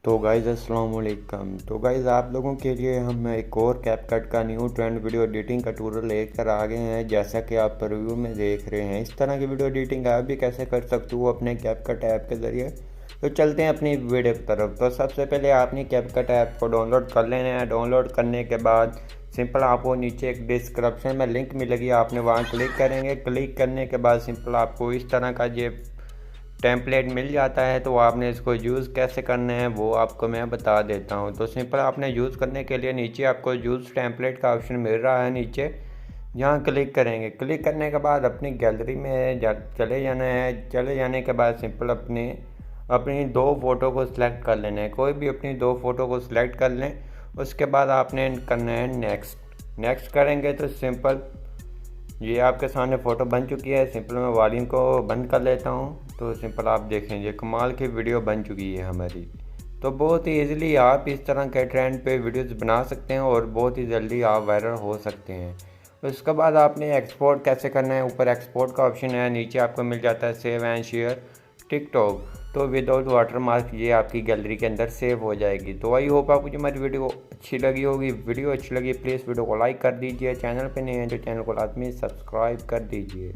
तो गाइज़ अस्सलाम वालेकुम। तो गाइज़ आप लोगों के लिए हम एक और कैपकट का न्यू ट्रेंड वीडियो एडिटिंग का ट्यूटोरियल लेकर आ गए हैं। जैसा कि आप रिव्यू में देख रहे हैं, इस तरह की वीडियो एडिटिंग आप भी कैसे कर सकते हो अपने कैपकट ऐप के ज़रिए। तो चलते हैं अपनी वीडियो की तरफ। तो सबसे पहले आपने कैपकट ऐप को डाउनलोड कर लेना है। डाउनलोड करने के बाद सिंपल आपको नीचे एक डिस्क्रिप्शन में लिंक मिलेगी, आपने वहाँ क्लिक करेंगे। क्लिक करने के बाद सिंपल आपको इस तरह का ये टेम्पलेट मिल जाता है। तो आपने इसको यूज़ कैसे करना है वो आपको मैं बता देता हूँ। तो सिंपल आपने यूज़ करने के लिए नीचे आपको यूज़ टेम्पलेट का ऑप्शन मिल रहा है, नीचे यहाँ क्लिक करेंगे। क्लिक करने के बाद अपनी गैलरी में चले जाना है। चले जाने के बाद सिंपल अपनी दो फ़ोटो को सिलेक्ट कर लेना है। कोई भी अपनी दो फ़ोटो को सिलेक्ट कर लें। उसके बाद आपने करना है नेक्स्ट करेंगे तो सिंपल ये आपके सामने फ़ोटो बन चुकी है। सिंपल मैं वॉल्यूम को बंद कर लेता हूँ। तो सिंपल आप देखें ये कमाल की वीडियो बन चुकी है हमारी। तो बहुत ही इजीली आप इस तरह के ट्रेंड पे वीडियोस बना सकते हैं और बहुत ही जल्दी आप वायरल हो सकते हैं। उसके बाद आपने एक्सपोर्ट कैसे करना है, ऊपर एक्सपोर्ट का ऑप्शन है, नीचे आपको मिल जाता है सेव एंड शेयर टिकटॉक। तो विदाउट वाटरमार्क ये आपकी गैलरी के अंदर सेव हो जाएगी। तो आई होप आपको हमारी वीडियो अच्छी लगी होगी। वीडियो अच्छी लगी प्लीज़ वीडियो को लाइक कर दीजिए। चैनल पे नए हैं जो चैनल को लाजमी सब्सक्राइब कर दीजिए।